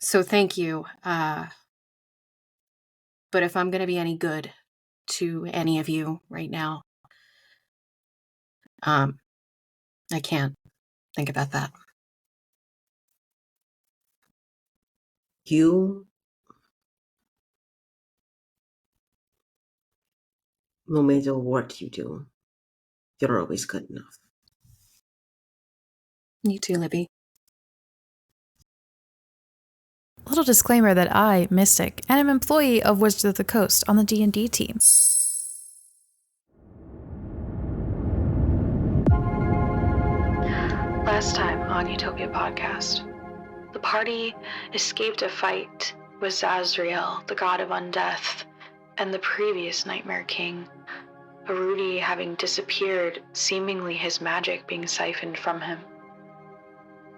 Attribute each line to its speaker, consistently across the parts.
Speaker 1: So thank you. But if I'm going to be any good to any of you right now, I can't think about that.
Speaker 2: You, no matter what you do, you're always good enough.
Speaker 1: You too, Livy.
Speaker 3: Little disclaimer that I, Mystic, am an employee of Wizards of the Coast on the D&D team.
Speaker 4: Last time on Utopia podcast, the party escaped a fight with Zazriel, the god of undeath, and the previous Nightmare King, Erudi having disappeared, seemingly his magic being siphoned from him.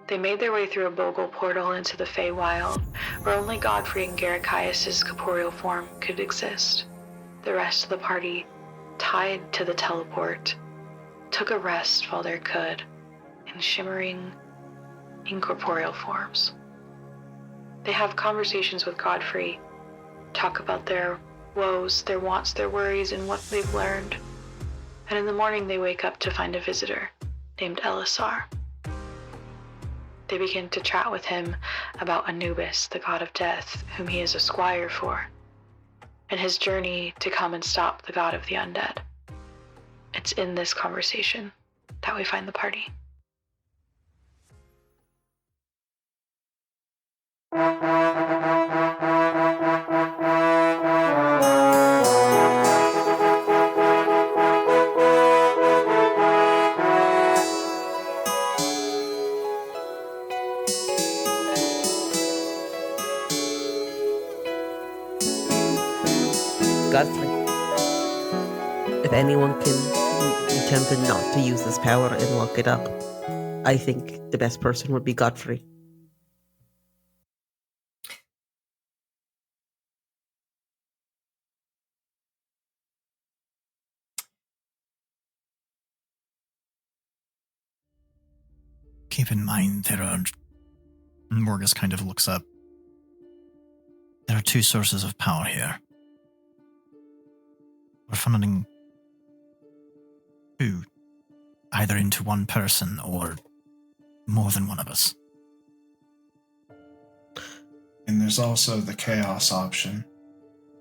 Speaker 4: They made their way through a bogle portal into the Feywild, where only Godfrey and Garacaius' corporeal form could exist. The rest of the party, tied to the teleport, took a rest while they could, in shimmering, incorporeal forms. They have conversations with Godfrey, talk about their woes, their wants, their worries, and what they've learned. And in the morning they wake up to find a visitor named Ellisar. They begin to chat with him about Anubis, the god of death, whom he is a squire for, and his journey to come and stop the god of the undead. It's in this conversation that we find the party.
Speaker 2: Godfrey, if anyone can be tempted not to use this power and lock it up, I think the best person would be Godfrey.
Speaker 5: Keep in mind Morgus kind of looks up. There are two sources of power here. We're funneling two, either into one person or more than one of us.
Speaker 6: And there's also the chaos option.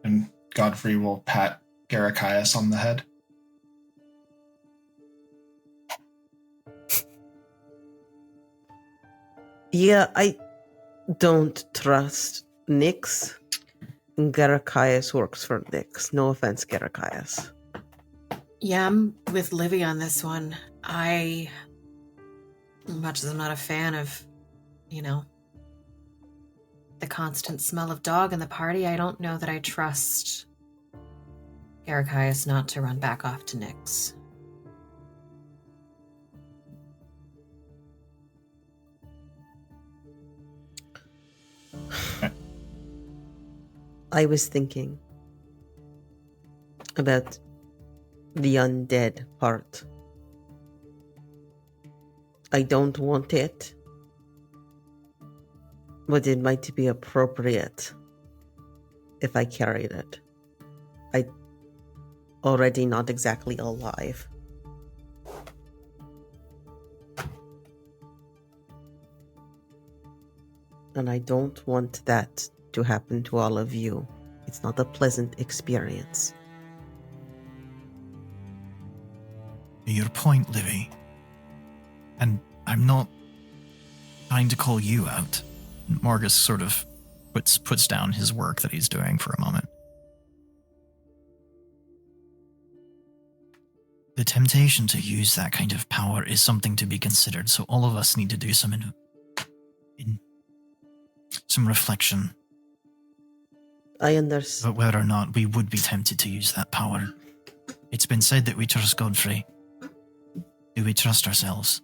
Speaker 6: And Godfrey will pat Garacaius on the head.
Speaker 2: Yeah, I don't trust Nyx. Garacaius works for Nyx. No offense, Garacaius.
Speaker 1: Yeah, I'm with Livy on this one. Much as I'm not a fan of, the constant smell of dog in the party, I don't know that I trust Garacaius not to run back off to Nyx.
Speaker 2: I was thinking about the undead part. I don't want it, but it might be appropriate if I carried it. I already not exactly alive. And I don't want that to happen to all of you. It's not a pleasant experience.
Speaker 5: Your point, Livy. And I'm not trying to call you out. Morgus sort of puts down his work that he's doing for a moment. The temptation to use that kind of power is something to be considered, so all of us need to do some some reflection.
Speaker 2: I understand.
Speaker 5: But whether or not we would be tempted to use that power. It's been said that we trust Godfrey. Do we trust ourselves?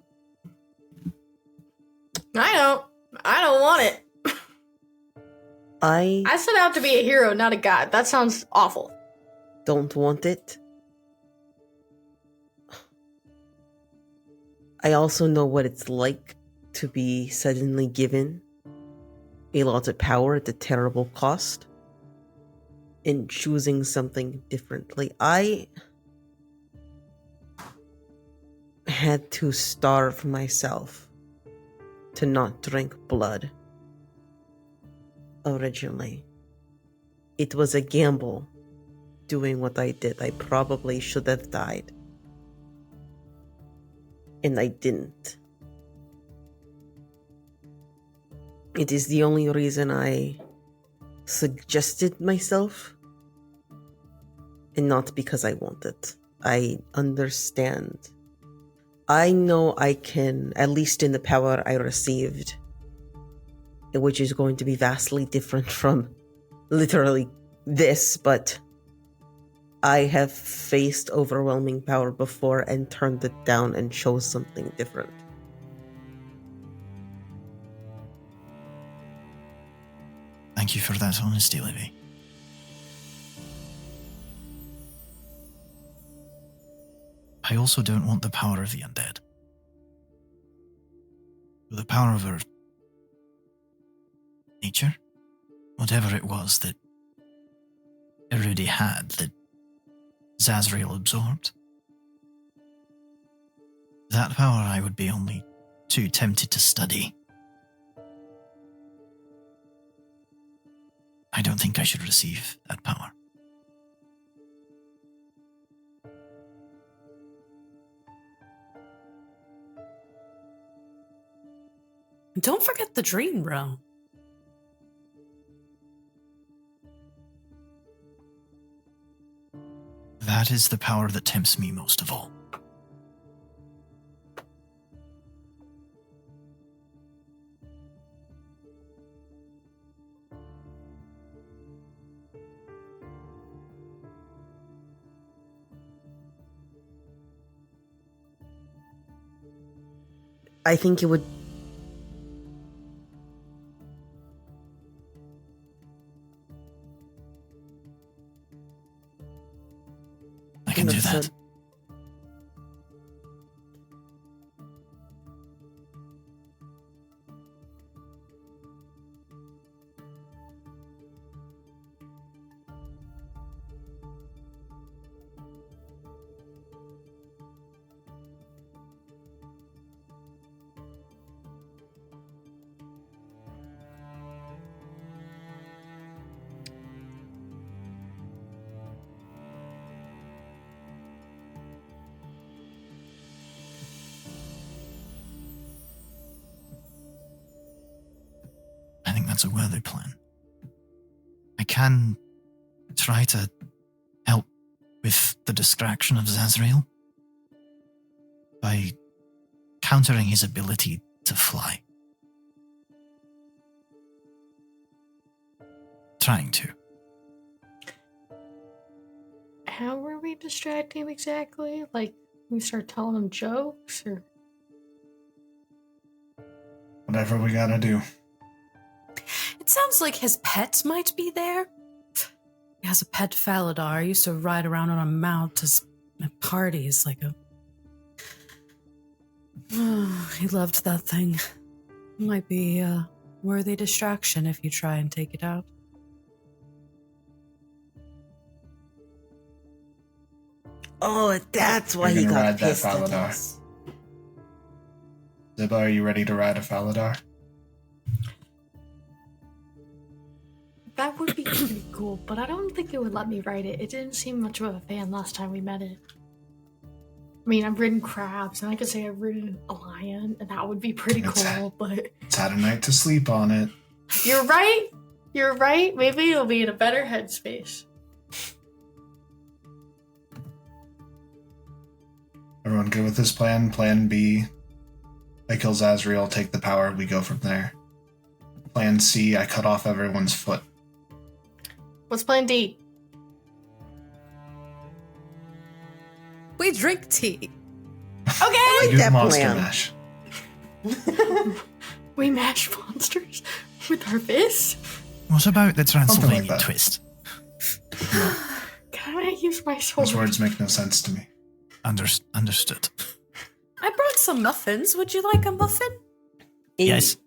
Speaker 7: I don't want it. I set out to be a hero, not a god. That sounds awful.
Speaker 2: Don't want it. I also know what it's like to be suddenly given a lot of power at a terrible cost in choosing something differently. I had to starve myself to not drink blood originally. It was a gamble doing what I did. I probably should have died. And I didn't. It is the only reason I suggested myself, and not because I want it. I understand. I know I can, at least in the power I received, which is going to be vastly different from literally this, but I have faced overwhelming power before and turned it down and chose something different.
Speaker 5: Thank you for that honesty, Livy. I also don't want the power of the undead. The power of our nature, whatever it was that Erudi had, that Zazriel absorbed. That power I would be only too tempted to study. I don't think I should receive that power.
Speaker 8: Don't forget the dream realm.
Speaker 5: That is the power that tempts me most of all.
Speaker 2: I think it would...
Speaker 5: I can do that. I think that's a worthy plan. I can try to help with the distraction of Zazriel by countering his ability to fly. Trying to.
Speaker 7: How were we distracting him exactly? Like, we start telling him jokes, or?
Speaker 6: Whatever we gotta do.
Speaker 8: It sounds like his pets might be there. He has a pet Faladar. He used to ride around on a mount at parties like a... Oh, he loved that thing. Might be a worthy distraction if you try and take it out.
Speaker 2: Oh, that's why
Speaker 6: You're
Speaker 2: he
Speaker 6: gonna
Speaker 2: got
Speaker 6: ride that
Speaker 2: pissed at
Speaker 6: Faladar.
Speaker 2: us.
Speaker 6: Zibba, are you ready to ride a Faladar?
Speaker 7: That would be pretty cool, but I don't think it would let me ride it. It didn't seem much of a fan last time we met it. I mean, I've ridden crabs, and I could say I've ridden a lion, and that would be pretty cool, but...
Speaker 6: It's had a night to sleep on it.
Speaker 7: You're right! You're right! Maybe it'll be in a better headspace.
Speaker 6: Everyone good with this plan? Plan B, I kill Zazriel, take the power, we go from there. Plan C, I cut off everyone's foot.
Speaker 7: What's plan D?
Speaker 8: We drink tea.
Speaker 7: Okay!
Speaker 6: We do
Speaker 2: that
Speaker 6: monster
Speaker 2: plan.
Speaker 6: mash.
Speaker 7: We mash monsters with our fists?
Speaker 5: What about the Transylvanian
Speaker 6: that.
Speaker 5: twist?
Speaker 7: Can I use my sword?
Speaker 6: Those words make no sense to me.
Speaker 5: Understood.
Speaker 8: I brought some muffins. Would you like a muffin?
Speaker 5: Yes.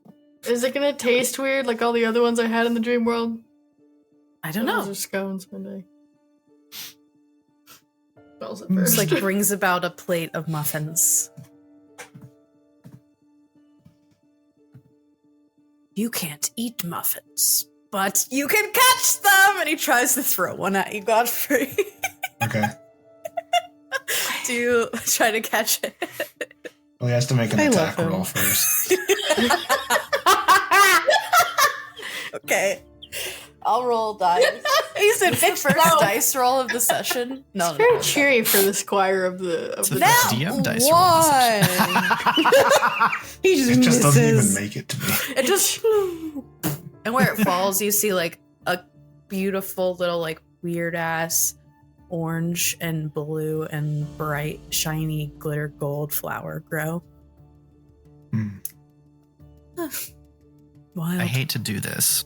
Speaker 7: Is it gonna taste weird like all the other ones I had in the dream world?
Speaker 8: I don't know.
Speaker 7: Those are scones one day. Smells it
Speaker 8: Just
Speaker 7: first.
Speaker 8: like brings about a plate of muffins. You can't eat muffins, but you can catch them! And he tries to throw one at you, Godfrey.
Speaker 6: Okay.
Speaker 8: Do you try to catch it?
Speaker 6: Well, he has to make an
Speaker 2: I love
Speaker 6: attack
Speaker 2: him.
Speaker 6: roll first.
Speaker 8: Okay. I'll roll dice. He said the first dice roll of the session. No,
Speaker 7: It's very cheery for the squire of the.
Speaker 5: It's the
Speaker 7: the
Speaker 5: first DM dice roll of the session.
Speaker 2: He just
Speaker 6: It just doesn't even
Speaker 2: misses.
Speaker 6: make it to me.
Speaker 8: It just and where it falls, you see like a beautiful little like weird ass orange and blue and bright shiny glitter gold flower grow.
Speaker 6: Hmm.
Speaker 8: Wild.
Speaker 5: I hate to do this,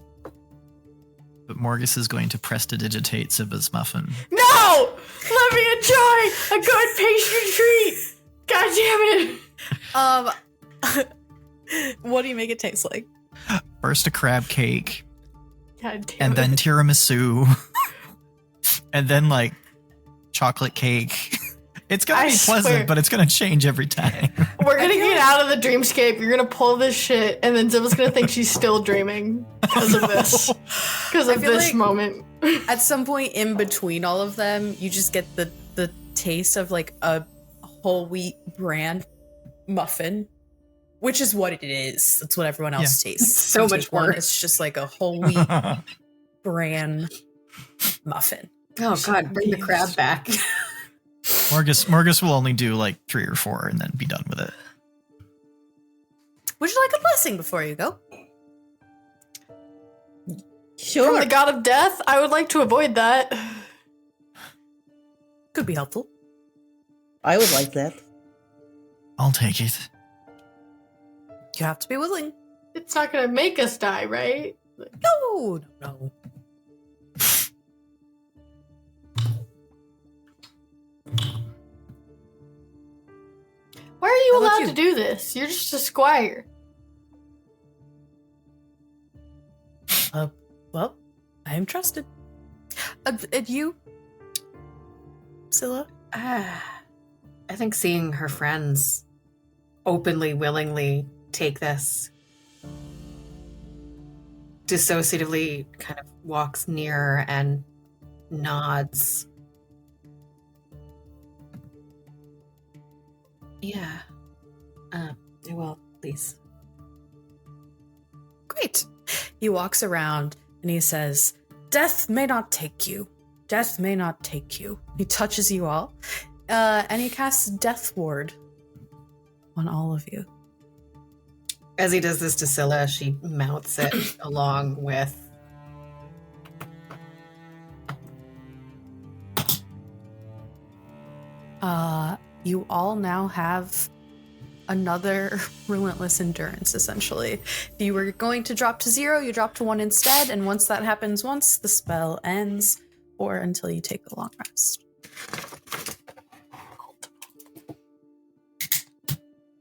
Speaker 5: but Morgus is going to prestidigitate Zibba's muffin.
Speaker 7: No! Let me enjoy a good pastry treat! God damn it!
Speaker 8: What do you make it taste like?
Speaker 5: First a crab cake,
Speaker 7: God damn
Speaker 5: and
Speaker 7: it.
Speaker 5: then tiramisu, and then like chocolate cake. It's gonna
Speaker 7: I
Speaker 5: be pleasant,
Speaker 7: swear.
Speaker 5: but it's gonna change every time.
Speaker 7: We're gonna get out of the dreamscape. You're gonna pull this shit, and then Zibba's gonna think she's still dreaming because of this. Because
Speaker 8: I
Speaker 7: of
Speaker 8: feel
Speaker 7: this
Speaker 8: like-
Speaker 7: moment.
Speaker 8: At some point in between all of them, you just get the taste of like a whole wheat bran muffin, which is what it is. That's what everyone else tastes.
Speaker 1: So
Speaker 8: You
Speaker 1: much
Speaker 8: take one,
Speaker 1: worse.
Speaker 8: It's just like a whole wheat bran muffin.
Speaker 1: Oh God, bring the crab back.
Speaker 5: Morgus will only do like 3 or 4 and then be done with it.
Speaker 8: Would you like a blessing before you go?
Speaker 2: Sure.
Speaker 7: From the god of death, I would like to avoid that.
Speaker 8: Could be helpful.
Speaker 2: I would like that.
Speaker 5: I'll take it.
Speaker 8: You have to be willing.
Speaker 7: It's not gonna make us die, right?
Speaker 8: No.
Speaker 7: Why are you
Speaker 8: How about
Speaker 7: allowed
Speaker 8: you?
Speaker 7: to do this? You're just a squire.
Speaker 8: Well, I am trusted. And you, Sille?
Speaker 1: I think seeing her friends openly, willingly take this, dissociatively kind of walks nearer and nods. Yeah. I will, please.
Speaker 8: Great. He walks around and he says, "Death may not take you. Death may not take you." He touches you all, and he casts Death Ward on all of you.
Speaker 1: As he does this to Sille, she mouths it along with
Speaker 8: You all now have another relentless endurance, essentially. If you were going to drop to 0, you drop to 1 instead, and once that happens once, the spell ends, or until you take a long rest.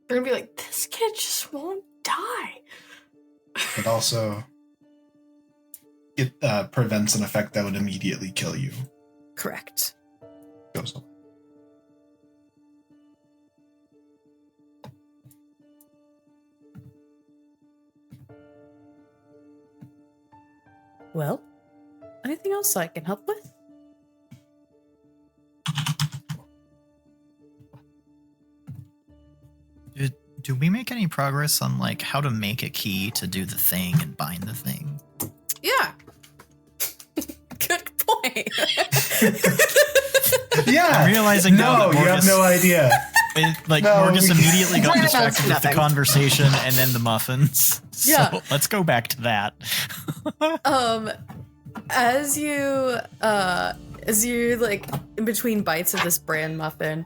Speaker 7: They're gonna be like, this kid just won't die.
Speaker 6: But also, it prevents an effect that would immediately kill you.
Speaker 8: Correct.
Speaker 6: Goes away.
Speaker 8: Well, anything else I can help with?
Speaker 5: Do we make any progress on like how to make a key to do the thing and bind the thing?
Speaker 8: Yeah. Good point.
Speaker 6: Yeah.
Speaker 5: I'm realizing now
Speaker 6: no,
Speaker 5: that
Speaker 6: you have
Speaker 5: Morgus-
Speaker 6: no idea.
Speaker 5: Like
Speaker 6: No,
Speaker 5: Morgus
Speaker 6: we-
Speaker 5: immediately got
Speaker 1: That's
Speaker 5: distracted with the
Speaker 1: nothing.
Speaker 5: conversation and then the muffins.
Speaker 8: Yeah.
Speaker 5: So let's go back to that.
Speaker 8: As you like in between bites of this bran muffin,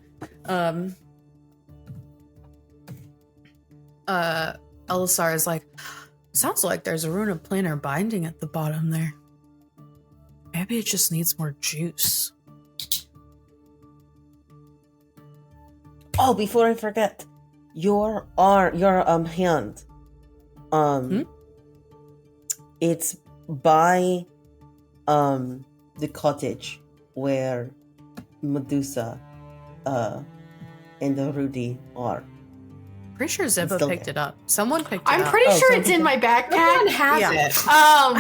Speaker 8: Ellisar is like, sounds like there's a rune of planar binding at the bottom there. Maybe it just needs more juice.
Speaker 2: Oh, before I forget, your hand. It's by the cottage where Medusa and Erudi are.
Speaker 8: Pretty sure Zibba
Speaker 2: still
Speaker 8: picked
Speaker 2: there.
Speaker 8: it up. Someone picked it
Speaker 7: I'm
Speaker 8: up.
Speaker 7: pretty sure
Speaker 2: so
Speaker 7: it's in my backpack.
Speaker 1: Everyone has
Speaker 8: Yeah.
Speaker 1: it.
Speaker 7: I'm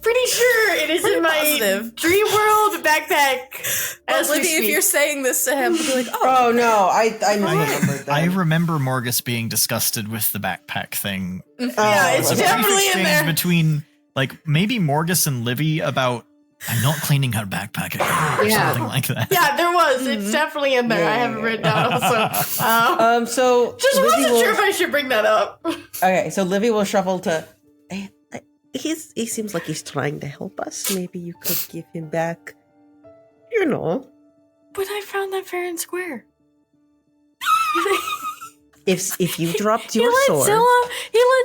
Speaker 7: pretty sure it is
Speaker 8: Pretty
Speaker 7: in my
Speaker 8: positive.
Speaker 7: Dream World backpack. As we
Speaker 8: Libby, if
Speaker 7: speak.
Speaker 8: you're saying this to him, he'll be like, oh,
Speaker 2: Oh no, I remember that.
Speaker 5: I remember Morgus being disgusted with the backpack thing.
Speaker 7: Yeah,
Speaker 2: Oh,
Speaker 7: it's
Speaker 5: There was a brief
Speaker 7: definitely in
Speaker 5: exchange
Speaker 7: there.
Speaker 5: between, like, maybe Morgus and Livy about, I'm not cleaning her backpack again, or
Speaker 1: Yeah.
Speaker 5: something like that.
Speaker 7: Yeah, there was. It's definitely in there. I have it written down also.
Speaker 2: So
Speaker 7: Just
Speaker 2: Livy
Speaker 7: wasn't
Speaker 2: will-
Speaker 7: sure if I should bring that up.
Speaker 2: Okay, so Livy will shuffle to. He seems like he's trying to help us. Maybe you could give him back. You know,
Speaker 7: But I found that fair and square.
Speaker 2: if you dropped your
Speaker 7: he let
Speaker 2: sword,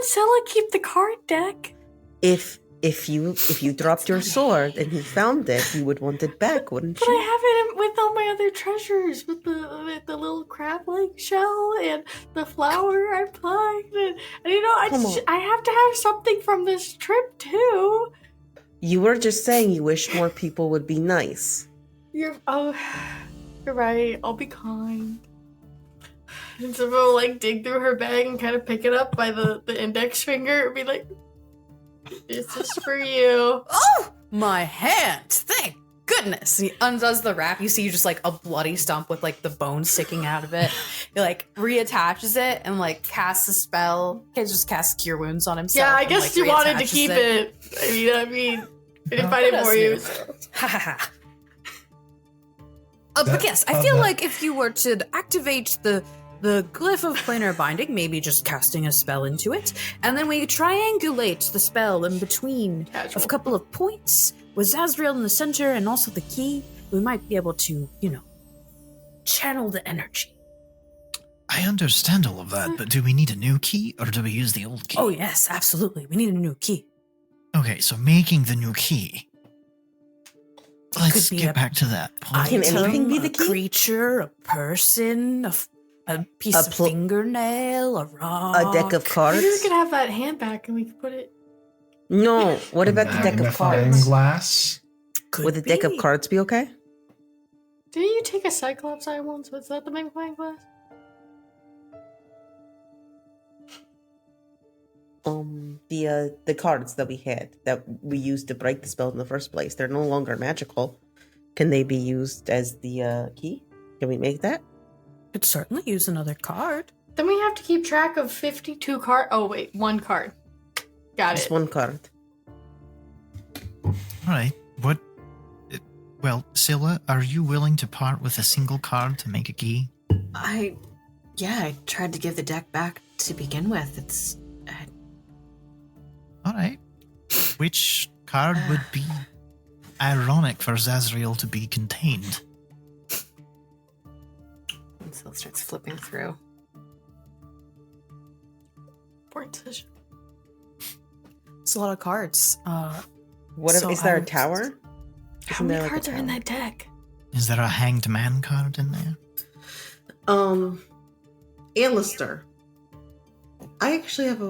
Speaker 7: Sille keep the card deck.
Speaker 2: if you dropped your sword and he found it, you would want it back, wouldn't
Speaker 7: But
Speaker 2: you?
Speaker 7: I have it with all my other treasures, with the little crab-like shell and the flower I plucked, and you know,
Speaker 2: Come on.
Speaker 7: I have to have something from this trip too.
Speaker 2: You were just saying you wish more people would be nice.
Speaker 7: You're right. I'll be kind. And Zibba will like dig through her bag and kind of pick it up by the index finger and be like, "This is for you."
Speaker 8: oh, my hand. Thank goodness. And he undoes the wrap. You see just like a bloody stump with like the bone sticking out of it. He like reattaches it and like casts a spell. He just casts Cure Wounds on himself.
Speaker 7: Yeah, I
Speaker 8: and,
Speaker 7: guess
Speaker 8: like,
Speaker 7: you wanted to
Speaker 8: reattaches
Speaker 7: keep it. I mean, I didn't find it for you.
Speaker 8: Ha ha ha. But yes, I feel like if you were to activate the glyph of planar binding, maybe just casting a spell into it, and then we triangulate the spell in between
Speaker 7: Casual.
Speaker 8: of a couple of points with Zazriel in the center and also the key, we might be able to, channel the energy.
Speaker 5: I understand all of that, but do we need a new key, or do we use the old key?
Speaker 8: Oh yes, absolutely. We need a new key.
Speaker 5: Okay, so making the new key. Let's
Speaker 8: could be
Speaker 5: get
Speaker 8: a
Speaker 5: back to that point.
Speaker 2: Can anything be
Speaker 8: a
Speaker 2: the key?
Speaker 8: creature, a person, a piece
Speaker 2: A
Speaker 8: of
Speaker 2: pl-
Speaker 8: fingernail, a rock.
Speaker 2: A deck of
Speaker 7: Maybe
Speaker 2: cards?
Speaker 7: we could have that hand back and we could put it.
Speaker 2: No. What about the deck of
Speaker 6: Magnifying
Speaker 2: cards?
Speaker 6: glass.
Speaker 8: Could
Speaker 2: Would the deck of
Speaker 8: be.
Speaker 2: cards be okay?
Speaker 7: Didn't you take a Cyclops eye once? Was that the magnifying glass?
Speaker 2: The cards that we had that we used to break the spell in the first place, they're no longer magical. Can they be used as the key? Can we make that?
Speaker 8: Could certainly use another card.
Speaker 7: Then we have to keep track of 52 card. Oh wait, one card. Got
Speaker 2: Just
Speaker 7: it.
Speaker 2: one card.
Speaker 5: All right. What? Well, Sille, are you willing to part with a single card to make a key?
Speaker 1: I tried to give the deck back to begin with. It's
Speaker 5: All right. Which card would be ironic for Zazriel to be contained?
Speaker 1: and so it starts flipping through.
Speaker 7: Important decision.
Speaker 8: It's a lot of cards.
Speaker 2: What
Speaker 8: So
Speaker 2: is there
Speaker 8: I
Speaker 2: a
Speaker 8: would-
Speaker 2: tower?
Speaker 7: How
Speaker 2: Isn't
Speaker 7: many
Speaker 2: there, like, a
Speaker 7: cards are in
Speaker 2: tower?
Speaker 7: that deck?
Speaker 5: Is there a hanged man card in there?
Speaker 2: Ellisar. I actually have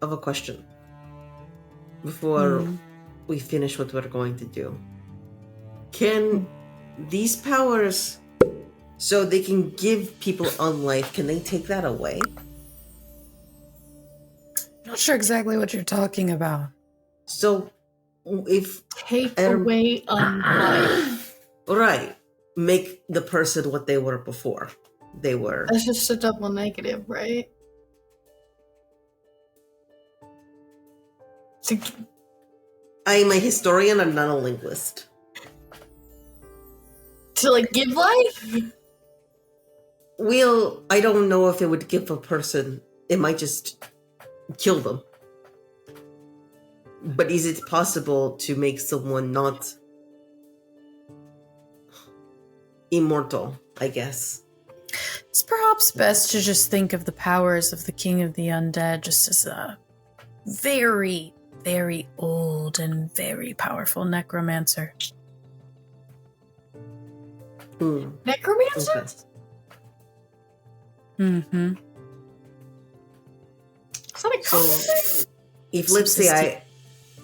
Speaker 2: a question before we finish what we're going to do. Can these powers, so they can give people unlife, can they take that away?
Speaker 3: Not sure exactly what you're talking about.
Speaker 2: So if
Speaker 7: Take
Speaker 2: Um,
Speaker 7: away unlife.
Speaker 2: right, make the person what they were before. They were
Speaker 7: That's just a double negative, right?
Speaker 2: I'm a historian, I'm not a linguist.
Speaker 7: To like give life?
Speaker 2: Well, I don't know if it would give a person, it might just kill them. But is it possible to make someone not immortal, I guess?
Speaker 3: It's perhaps best to just think of the powers of the King of the Undead just as a very, very old and very powerful necromancer.
Speaker 7: Necromancer?
Speaker 2: Okay.
Speaker 3: Mm-hmm.
Speaker 7: Is that a common thing?
Speaker 2: If let's say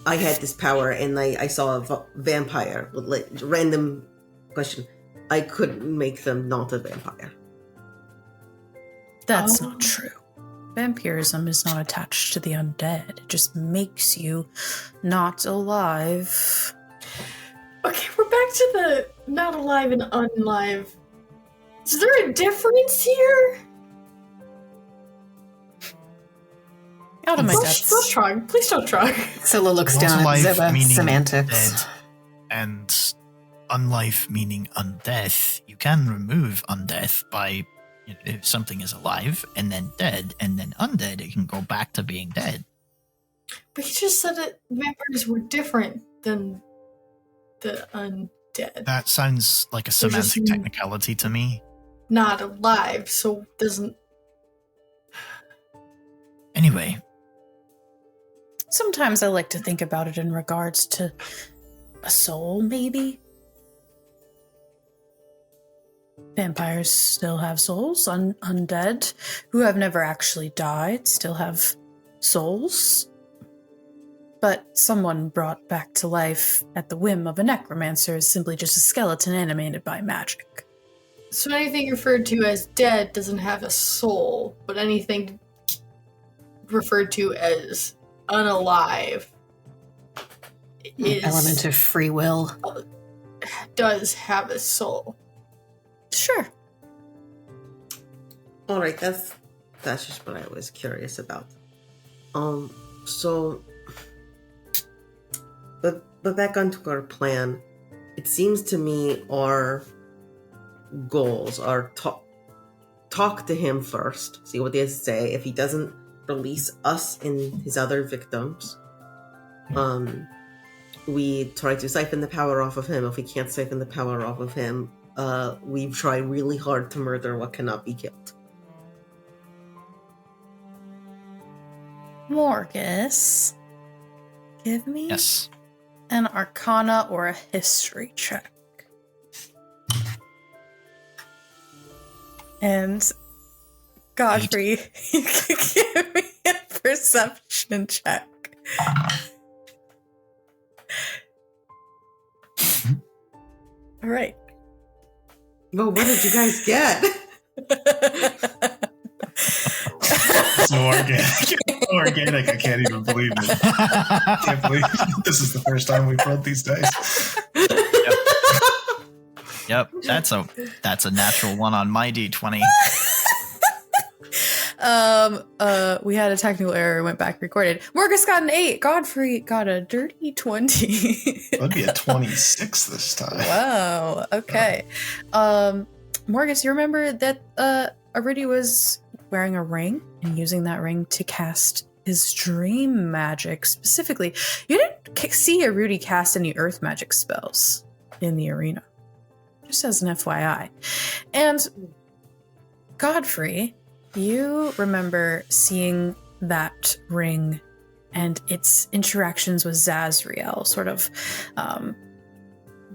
Speaker 2: I had this power and I saw a vampire, like, random question, I could make them not a vampire.
Speaker 3: That's not true. Vampirism is not attached to the undead. It just makes you not alive.
Speaker 7: Okay, we're back to the not alive and unalive. Is there a difference here?
Speaker 3: Out of my
Speaker 7: Don't
Speaker 3: depths.
Speaker 7: shrug. Please don't shrug.
Speaker 1: Sille looks
Speaker 5: Not
Speaker 1: down at
Speaker 5: alive
Speaker 1: Zibba.
Speaker 5: meaning
Speaker 1: Semantics.
Speaker 5: dead, and unlife meaning undeath. You can remove undeath by, if something is alive and then dead and then undead, it can go back to being dead.
Speaker 7: But you just said that vampires were different than the undead.
Speaker 5: That sounds like a
Speaker 7: They're just
Speaker 5: semantic technicality to me.
Speaker 7: Not alive, so doesn't.
Speaker 5: Anyway,
Speaker 3: Sometimes I like to think about it in regards to a soul, maybe. Vampires still have souls. Undead, who have never actually died, still have souls. But someone brought back to life at the whim of a necromancer is simply just a skeleton animated by magic.
Speaker 7: So anything referred to as dead doesn't have a soul, but anything referred to as unalive is
Speaker 1: Element of free will.
Speaker 7: does have a soul.
Speaker 3: Sure.
Speaker 2: All right, that's just what I was curious about. So, but back onto our plan. It seems to me our goals are talk to him first, see what he has to say. If he doesn't release us and his other victims, we try to siphon the power off of him. If we can't siphon the power off of him, we try really hard to murder what cannot be killed.
Speaker 3: Morgus, give me
Speaker 5: yes.
Speaker 3: an arcana or a history check. And Godfrey, you can give me a perception check. All right.
Speaker 2: Well, what did you guys get?
Speaker 6: So organic. I can't even believe it. I can't believe this is the first time we've rolled these dice.
Speaker 5: Yep, that's a natural one on my D20.
Speaker 3: We had a technical error, went back, recorded. Morgus got an 8. Godfrey got a dirty 20.
Speaker 6: That'd be a 26 this time.
Speaker 3: Wow. Okay. Morgus, you remember that Erudi was wearing a ring and using that ring to cast his dream magic specifically. You didn't see Erudi cast any earth magic spells in the arena. Just as an FYI. And Godfrey, you remember seeing that ring and its interactions with Zazriel, sort of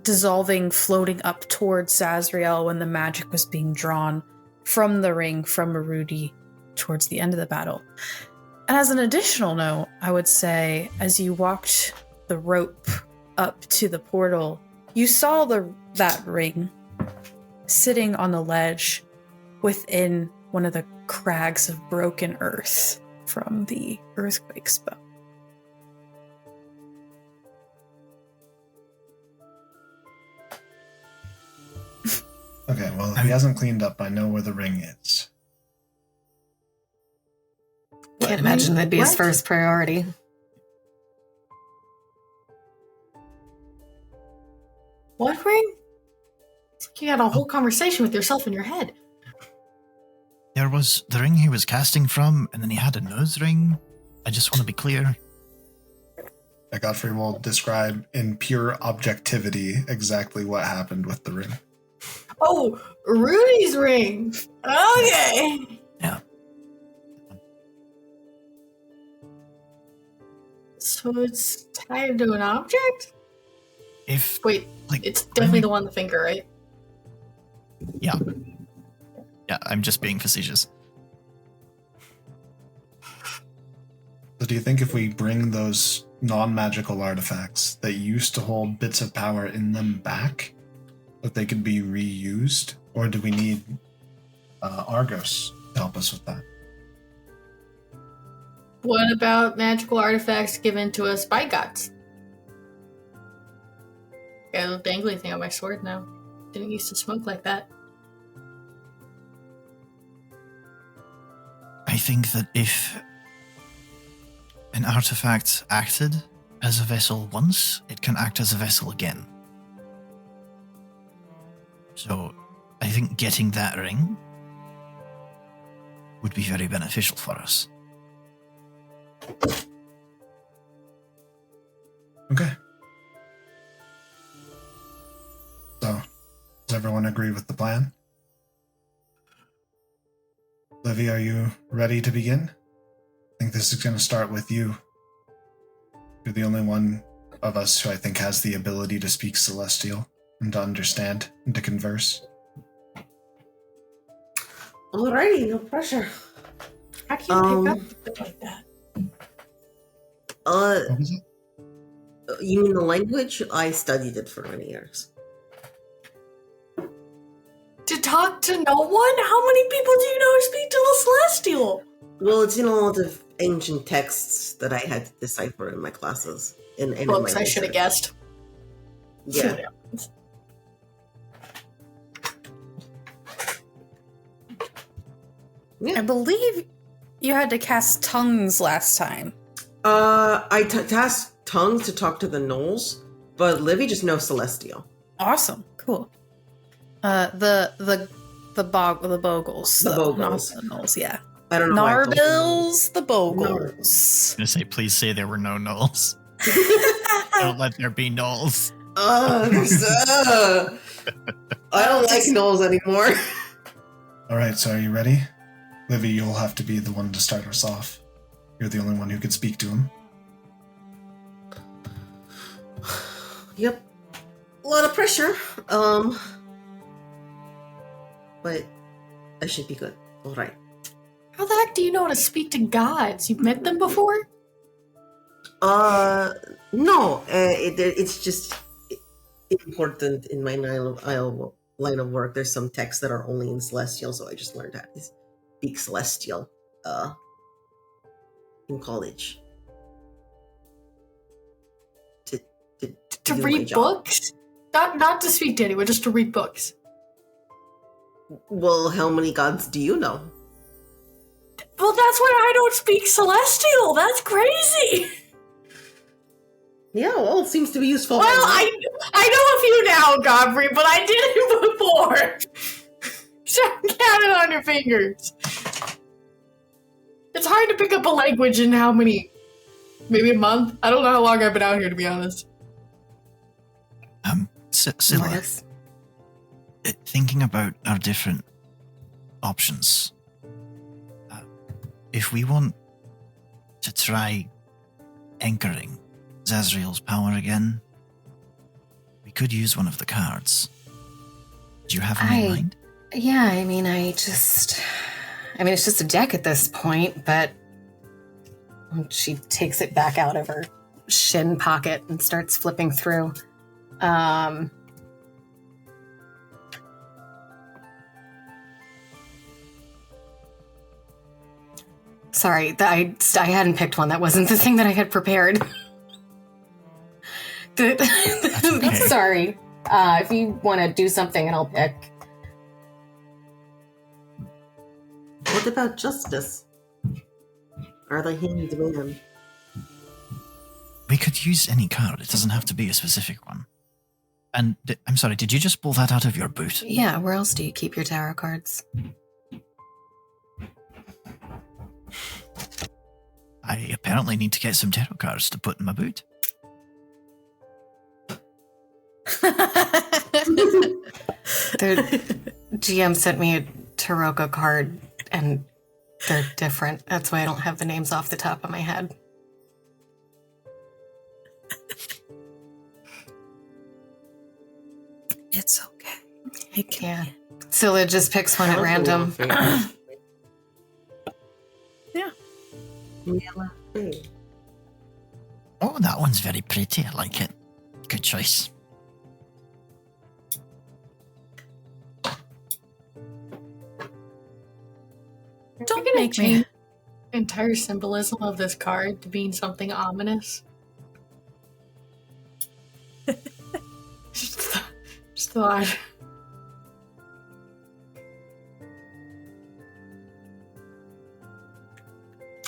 Speaker 3: dissolving, floating up towards Zazriel when the magic was being drawn from the ring from Erudi towards the end of the battle. And as an additional note, I would say, as you walked the rope up to the portal, you saw that ring sitting on the ledge within one of the crags of broken earth from the earthquake spell.
Speaker 6: Okay, well, if he hasn't cleaned up, I know where the ring is.
Speaker 1: Can't imagine that'd be his
Speaker 7: What?
Speaker 1: first priority.
Speaker 7: What ring? It's like you had a whole conversation with yourself in your head.
Speaker 5: There was the ring he was casting from, and then he had a nose ring. I just want to be clear.
Speaker 6: Godfrey will describe in pure objectivity exactly what happened with the ring.
Speaker 7: Oh, Rudy's ring. Okay.
Speaker 5: Yeah.
Speaker 7: So it's tied to an object?
Speaker 5: If
Speaker 7: Wait,
Speaker 5: like
Speaker 7: it's definitely the one on the finger, right?
Speaker 5: Yeah, I'm just being facetious.
Speaker 6: do you think if we bring those non-magical artifacts that used to hold bits of power in them back, that they could be reused? Or do we need Argos to help us with that?
Speaker 7: What about magical artifacts given to us by gods? Got a little dangly thing on my sword now. Didn't used to smoke like that.
Speaker 5: I think that if an artifact acted as a vessel once, it can act as a vessel again. So I think getting that ring would be very beneficial for us.
Speaker 6: Okay. So, does everyone agree with the plan? Livy, are you ready to begin? I think this is going to start with you. You're the only one of us who I think has the ability to speak Celestial and to understand and to converse.
Speaker 2: Alrighty, no pressure.
Speaker 7: How do you pick up stuff like that?
Speaker 6: What was it?
Speaker 2: You mean the language? I studied it for many years.
Speaker 7: To talk to no one? How many people do you know who speak to the Celestial?
Speaker 2: Well, it's in a lot of ancient texts that I had to decipher in my classes. In
Speaker 7: Books,
Speaker 2: my
Speaker 7: I should have guessed.
Speaker 2: Yeah.
Speaker 8: I believe you had to cast tongues last time.
Speaker 2: I tasked tongues to talk to the gnolls, but Livy just knows Celestial.
Speaker 8: Awesome. Cool. The bogles.
Speaker 2: The bogles.
Speaker 8: Not the gnolls, yeah.
Speaker 2: I don't know.
Speaker 8: Narbils, the bogles.
Speaker 5: I was going to say, please say there were no gnolls. Don't let there be gnolls.
Speaker 2: I don't like gnolls anymore.
Speaker 6: Alright, so are you ready? Livy, you'll have to be the one to start us off. You're the only one who could speak to him.
Speaker 2: Yep. A lot of pressure. But I should be good. Alright.
Speaker 7: How the heck do you know how to speak to gods? You've met them before?
Speaker 2: No. It's just important in my line of work. There's some texts that are only in Celestial, so I just learned how to speak Celestial in college. To
Speaker 7: To
Speaker 2: do my
Speaker 7: read
Speaker 2: job.
Speaker 7: books? Not to speak to anyone, just to read books.
Speaker 2: Well, how many gods do you know?
Speaker 7: Well, that's why I don't speak Celestial. That's crazy.
Speaker 2: Yeah, well, it seems to be useful.
Speaker 7: Well, I know a few now, Godfrey, but I didn't before. So count it on your fingers. It's hard to pick up a language in how many? Maybe a month? I don't know how long I've been out here, to be honest.
Speaker 5: Sille,
Speaker 1: Yes.
Speaker 5: thinking about our different options, if we want to try anchoring Zazriel's power again, we could use one of the cards. Do you have one in mind?
Speaker 1: Yeah, I mean, it's just a deck at this point, but she takes it back out of her shin pocket and starts flipping through. Sorry, I hadn't picked one. That wasn't the thing that I had prepared.
Speaker 5: okay.
Speaker 1: Sorry. If you want to do something, and I'll pick.
Speaker 2: What about justice? Are they in demand?
Speaker 5: We could use any card. It doesn't have to be a specific one. And I'm sorry, did you just pull that out of your boot?
Speaker 1: Yeah, where else do you keep your tarot cards?
Speaker 5: I apparently need to get some tarot cards to put in my boot.
Speaker 1: The GM sent me a Taroko card, and they're different. That's why I don't have the names off the top of my head.
Speaker 8: It's okay.
Speaker 1: Yeah. Sille just picks one at random.
Speaker 8: Yeah.
Speaker 2: Yeah,
Speaker 5: Oh, that one's very pretty. I like it. Good choice.
Speaker 7: Don't make me entire symbolism of this card to mean something ominous. just thought.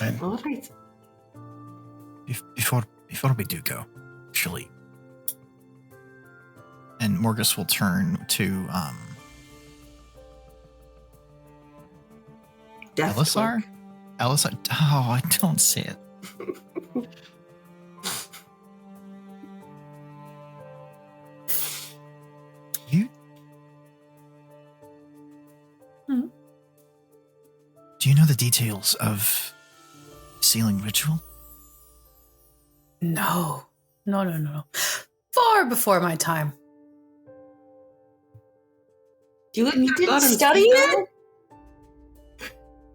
Speaker 2: All right.
Speaker 5: Before we do go, actually, and Morgus will turn to Ellisar. Ellisar. Oh, I don't say it. You. Do you know the details of sealing ritual?
Speaker 8: No. Far before my time.
Speaker 2: You
Speaker 7: didn't study it?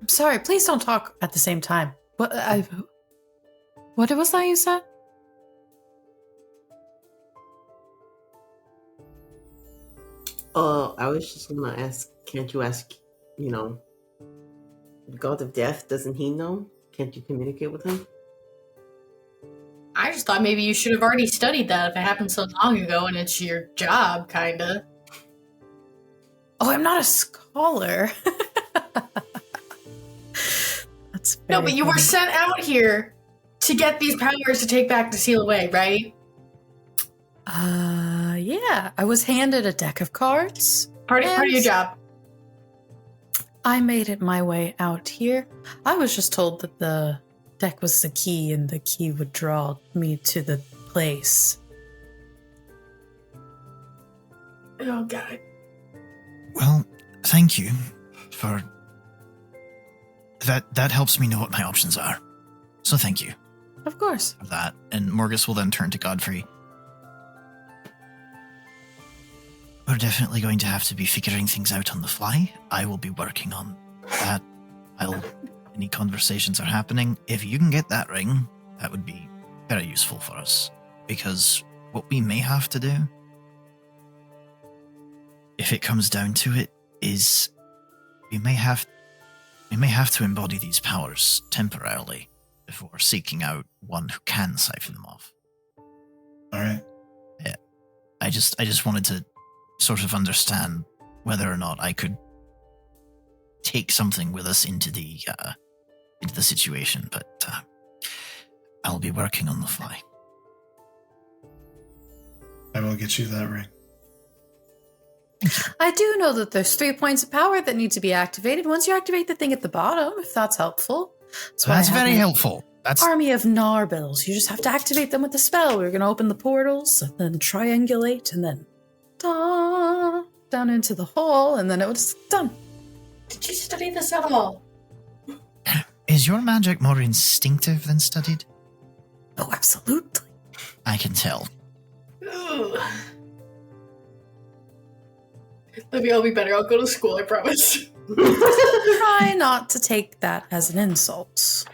Speaker 8: I'm sorry, please don't talk at the same time. What was that you said?
Speaker 2: I was just gonna ask, can't you ask, the God of Death, doesn't he know? Can't you communicate with him?
Speaker 7: I just thought maybe you should have already studied that if it happened so long ago and it's your job, kinda.
Speaker 8: Oh, I'm not a scholar. That's
Speaker 7: No, but you were sent out here to get these powers to take back the seal away, right?
Speaker 8: Yeah. I was handed a deck of cards.
Speaker 7: Part of your job.
Speaker 8: I made it my way out here. I was just told that the deck was the key and the key would draw me to the place.
Speaker 7: Oh, God.
Speaker 5: Well, thank you for that. That helps me know what my options are. So thank you
Speaker 8: Of course.
Speaker 5: for that. And Morgus will then turn to Godfrey. We're definitely going to have to be figuring things out on the fly. I will be working on that while any conversations are happening. If you can get that ring, that would be very useful for us. Because what we may have to do, if it comes down to it, is we may have to embody these powers temporarily before seeking out one who can siphon them off.
Speaker 6: All right.
Speaker 5: Yeah. I just wanted to sort of understand whether or not I could take something with us into the situation, but I'll be working on the fly.
Speaker 6: I will get you that ring.
Speaker 8: I do know that there's 3 points of power that need to be activated once you activate the thing at the bottom, if that's helpful. Why
Speaker 5: That's
Speaker 8: I have
Speaker 5: very
Speaker 8: my
Speaker 5: helpful. That's
Speaker 8: army of Narbills. You just have to activate them with the spell. We're going to open the portals, and then triangulate, and then down into the hole, and then it was done.
Speaker 7: Did you study this at all?
Speaker 5: Is your magic more instinctive than studied?
Speaker 8: Oh, absolutely.
Speaker 5: I can tell.
Speaker 7: Ugh. Maybe I'll be better. I'll go to school, I promise.
Speaker 8: Try not to take that as an insult.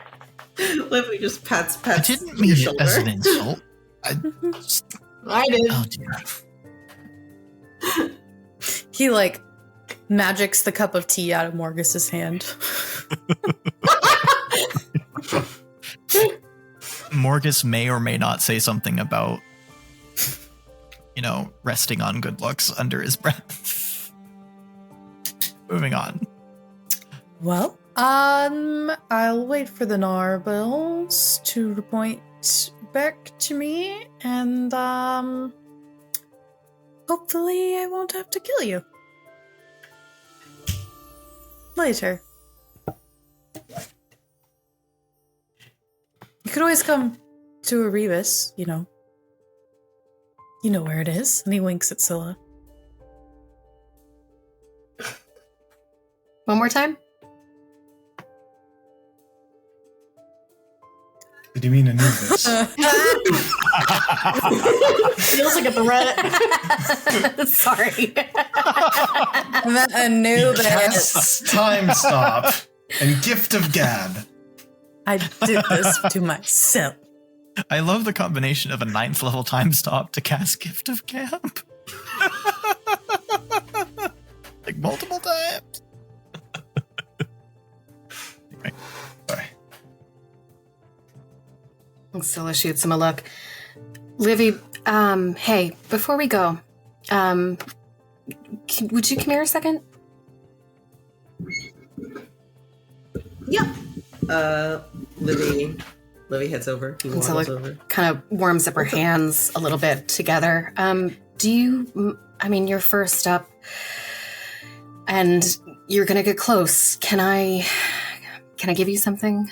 Speaker 2: Livy just pats
Speaker 5: I didn't mean
Speaker 2: your
Speaker 5: it
Speaker 2: shoulder.
Speaker 5: as an insult.
Speaker 7: I did.
Speaker 5: Oh dear.
Speaker 8: He, magics the cup of tea out of Morgus's hand.
Speaker 5: Morgus may or may not say something about, resting on good looks under his breath. Moving on.
Speaker 8: Well, I'll wait for the Narbills to point back to me, and, hopefully I won't have to kill you. Later. You could always come to Avis, You know where it is. And he winks at Sille.
Speaker 1: One more time?
Speaker 6: Did you mean Anubis?
Speaker 7: Feels like a threat.
Speaker 1: Sorry.
Speaker 8: Anubis.
Speaker 6: Cast time stop and gift of gab.
Speaker 8: I did this to myself.
Speaker 5: I love the combination of a 9th level time stop to cast Gift of Camp. Like multiple times. Anyway.
Speaker 6: Sorry.
Speaker 1: And Sille shoots him a look. Livy, hey, before we go, would you come here a second?
Speaker 2: Yeah. Livy heads over. He waddles over.
Speaker 1: Kind of warms up her hands a little bit together. You're first up, and you're gonna get close. Can I give you something?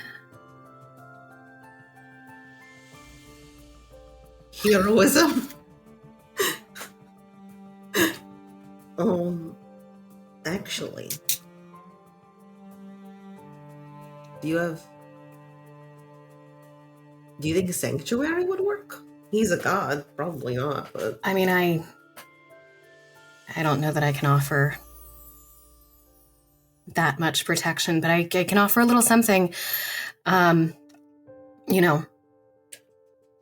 Speaker 2: Heroism. Actually, do you think a sanctuary would work? He's a god, probably not, but
Speaker 1: I don't know that I can offer that much protection, but I can offer a little something. And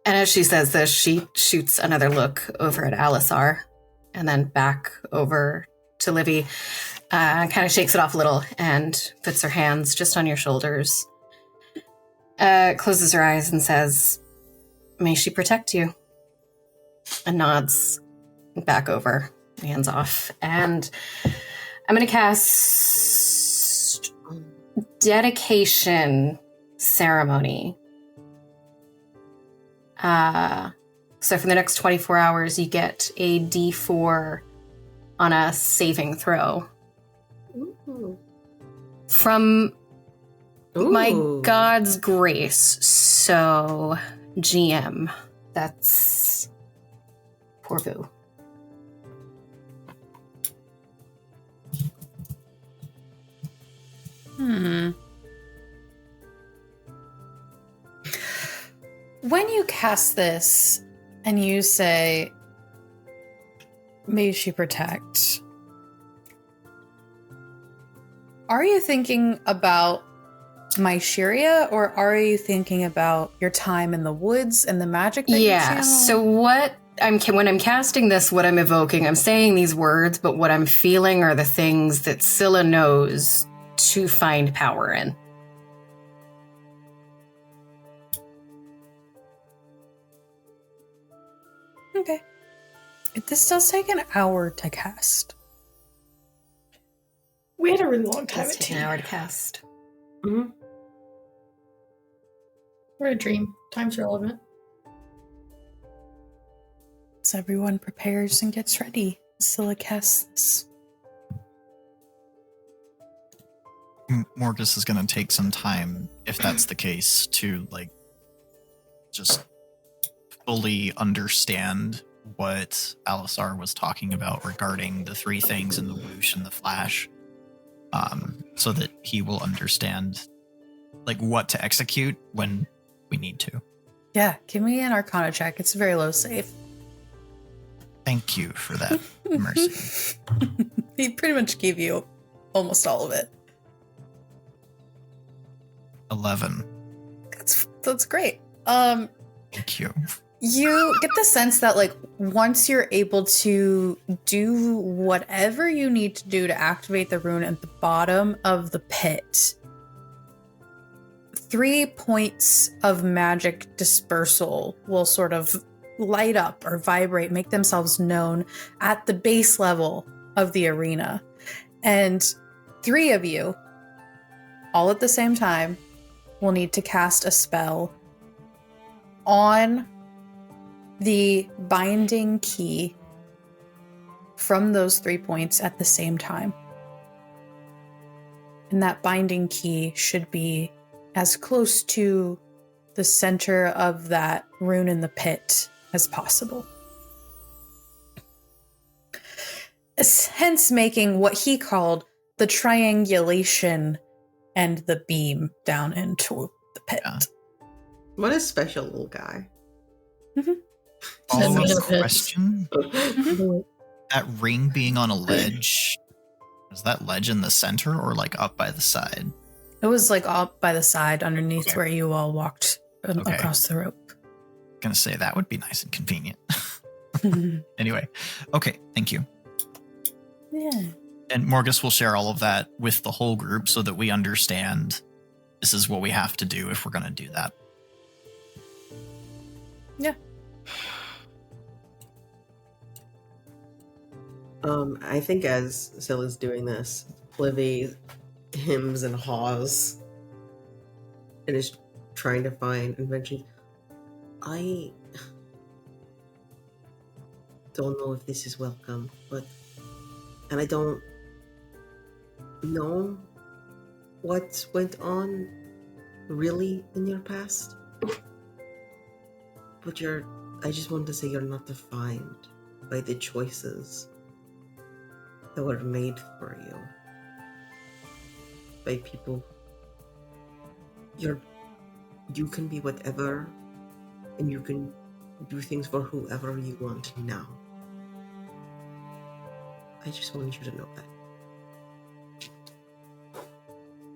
Speaker 1: as she says this, she shoots another look over at Ellisar and then back over to Livy, kind of shakes it off a little and puts her hands just on your shoulders, closes her eyes and says, "May she protect you," and nods back over, hands off. And I'm going to cast Dedication Ceremony. So for the next 24 hours, you get a D4 on a saving throw.
Speaker 2: Ooh.
Speaker 1: From my
Speaker 2: Ooh.
Speaker 1: God's grace. So, GM, that's Porvu.
Speaker 8: When you cast this and you say, "May she protect," are you thinking about my Siera, or are you thinking about your time in the woods and the magic that you channel?
Speaker 1: So when I'm casting this, what I'm evoking, I'm saying these words, but what I'm feeling are the things that Sille knows to find power in.
Speaker 8: Okay. This does take an hour to cast.
Speaker 7: We had a really long time
Speaker 1: It's
Speaker 7: at
Speaker 1: taken an hour to cast.
Speaker 2: Mm-hmm.
Speaker 7: We're a dream. Time's relevant.
Speaker 8: So everyone prepares and gets ready. Sille casts this.
Speaker 5: Morgus is going to take some time, if that's the case, to just fully understand what Ellisar was talking about regarding the 3 things in the whoosh and the flash, so that he will understand what to execute when we need to.
Speaker 8: Yeah, give me an Arcana check. It's very low save.
Speaker 5: Thank you for that, Mercy.
Speaker 8: He pretty much gave you almost all of it.
Speaker 5: 11.
Speaker 8: That's great.
Speaker 5: Thank you.
Speaker 8: You get the sense that once you're able to do whatever you need to do to activate the rune at the bottom of the pit, 3 points of magic dispersal will sort of light up or vibrate, make themselves known at the base level of the arena. And 3 of you, all at the same time, will need to cast a spell on the binding key from those 3 points at the same time. And that binding key should be as close to the center of that rune in the pit as possible. Hence making what he called the triangulation and the beam down into the pit.
Speaker 5: Yeah.
Speaker 2: What a special little guy.
Speaker 5: Follow-up
Speaker 7: That's a bit.
Speaker 5: question. That ring being on a ledge, is that ledge in the center or up by the side?
Speaker 8: It was up by the side underneath
Speaker 5: Okay.
Speaker 8: where you all walked
Speaker 5: Okay.
Speaker 8: across the rope.
Speaker 5: gonna say that would be nice and convenient. Anyway, okay, thank you.
Speaker 3: Yeah.
Speaker 5: And Morgus will share all of that with the whole group so that we understand this is what we have to do if we're going to do that.
Speaker 3: Yeah.
Speaker 2: I think as Sille's doing this, Livy hems and haws and is trying to find invention. I don't know if this is welcome, and I don't know what went on really in your past, but I just wanted to say you're not defined by the choices that were made for you by people. You can be whatever, and you can do things for whoever you want now. I just wanted you to know that.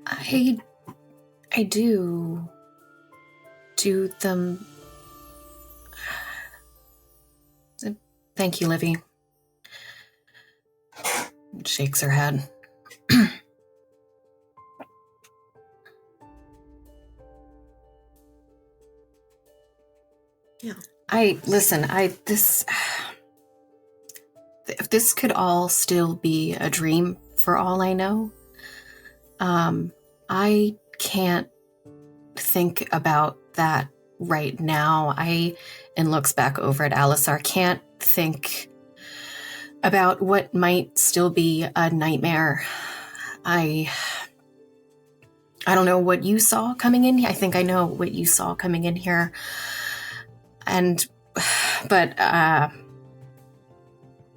Speaker 1: I do them. Thank you, Livy. Shakes her head.
Speaker 2: Yeah.
Speaker 1: This could all still be a dream for all I know. I can't think about that right now. And looks back over at Ellisar, can't think about what might still be a nightmare. I don't know what you saw coming in here. I think I know what you saw coming in here. But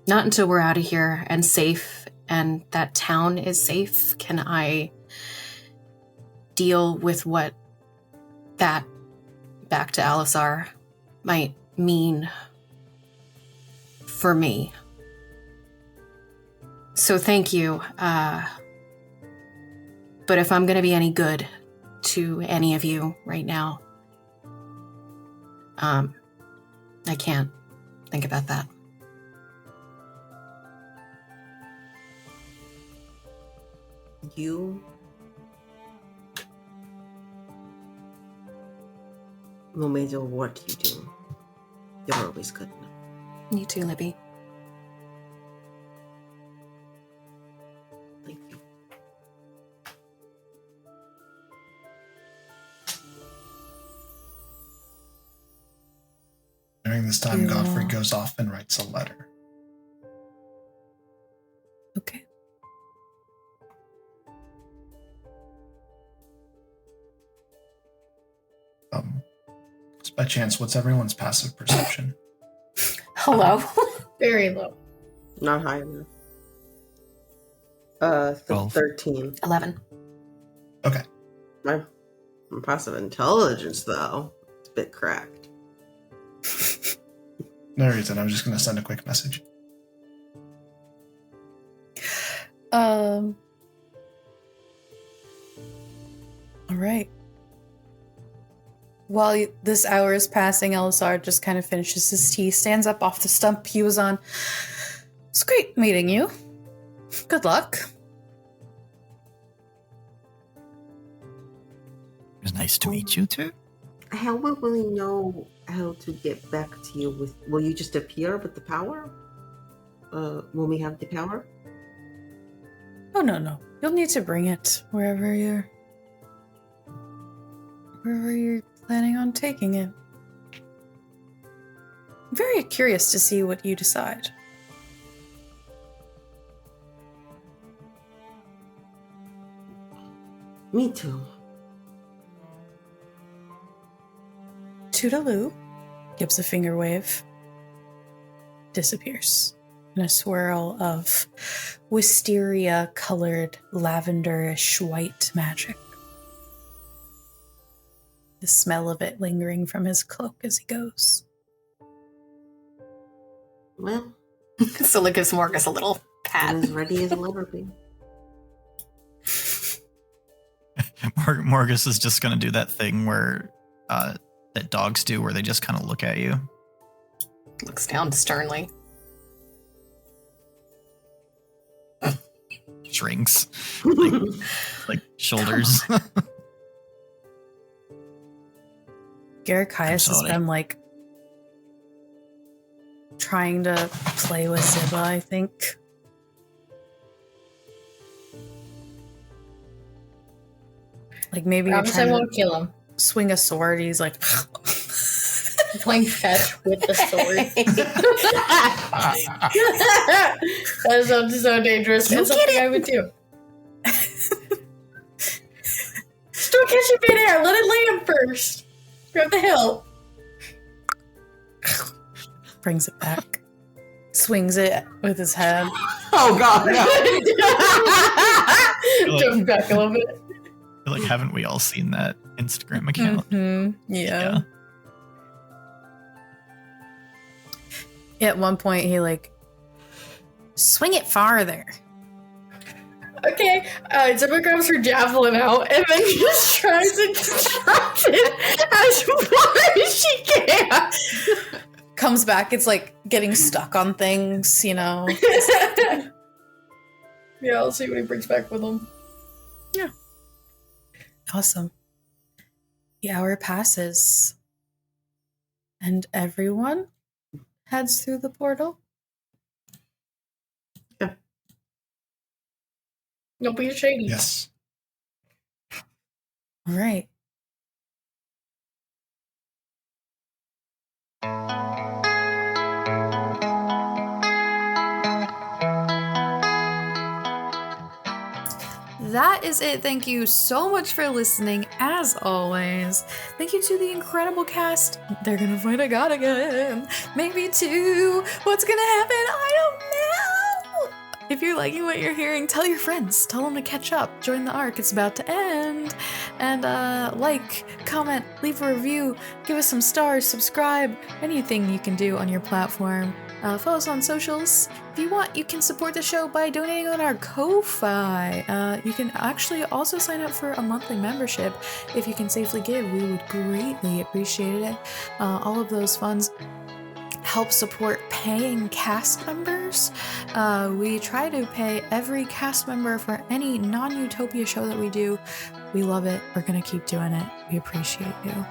Speaker 1: not until we're out of here and safe and that town is safe can I deal with what that, back to Ellisar, might mean for me. So thank you. But if I'm going to be any good to any of you right now, I can't think about that.
Speaker 2: You no matter what you do, you're always good enough.
Speaker 1: You too, Libby.
Speaker 2: Thank you.
Speaker 6: During this time, Godfrey goes off and writes a letter.
Speaker 3: Okay.
Speaker 6: Just by chance, what's everyone's passive perception?
Speaker 1: Hello.
Speaker 7: Very low.
Speaker 2: Not high enough.
Speaker 5: 12.
Speaker 2: 13.
Speaker 1: 11.
Speaker 6: Okay.
Speaker 2: My passive intelligence, though, it's a bit cracked.
Speaker 6: No reason. I'm just going to send a quick message.
Speaker 3: All right. While this hour is passing, Ellisar just kind of finishes his tea, stands up off the stump he was on. It's great meeting you. Good luck.
Speaker 5: It was nice to meet you too.
Speaker 2: How will we know how to get back to you with... Will you just appear with the power? Will we have the power?
Speaker 3: Oh, no. You'll need to bring it wherever you're planning on taking it. I'm very curious to see what you decide.
Speaker 2: Me too.
Speaker 3: Toodaloo gives a finger wave, disappears in a swirl of wisteria-colored, lavenderish white magic. The smell of it lingering from his cloak as he goes.
Speaker 2: Well,
Speaker 1: Sille gives Morgus a little pat.
Speaker 2: I'm as ready as I'll ever be.
Speaker 5: Morgus is just going to do that thing where that dogs do, where they just kind of look at you.
Speaker 1: Looks down sternly.
Speaker 5: Shrinks, like shoulders.
Speaker 8: Garicias has been like trying to play with Zibba, I think. Like maybe you're
Speaker 7: Promise I
Speaker 8: trying
Speaker 7: won't
Speaker 8: to
Speaker 7: kill him.
Speaker 8: swing a sword. He's like,
Speaker 7: I'm playing fetch with the sword. That sounds so dangerous. It's something I would do. Just don't catch it midair. Let it land first. Grab the hill.
Speaker 8: brings it back, swings it with his head.
Speaker 2: Oh god!
Speaker 7: Jumps back a little bit.
Speaker 5: I feel like, haven't we all seen that Instagram account?
Speaker 8: Mm-hmm. Yeah. At one point, he like, swing it farther.
Speaker 7: Okay, Zibba grabs her javelin out and then just tries to drop it as far as she can.
Speaker 8: Comes back, it's like getting stuck on things, you know.
Speaker 7: Yeah, I'll see what he brings back with him.
Speaker 8: Yeah. Awesome. The hour passes. And everyone heads through the portal.
Speaker 7: Don't be shady.
Speaker 6: Yes.
Speaker 8: All right. That is it. Thank you so much for listening, as always. Thank you to the incredible cast. They're gonna fight a god again. Maybe two. What's gonna happen? I don't know. If you're liking what you're hearing, tell your friends. Tell them to catch up. Join the arc. It's about to end. And like, comment, leave a review, give us some stars, subscribe, anything you can do on your platform. Follow us on socials. If you want, you can support the show by donating on our Ko-Fi. You can actually also sign up for a monthly membership. If you can safely give, we would greatly appreciate it. All of those funds help support paying cast members. We try to pay every cast member for any non-Utopia show that we do. We love it. We're going to keep doing it. We appreciate you.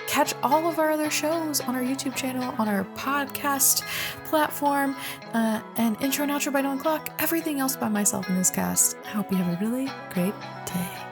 Speaker 8: Catch all of our other shows on our YouTube channel, on our podcast platform, and Intro and Outro by Nolan Clock. Everything else by myself in this cast. I hope you have a really great day.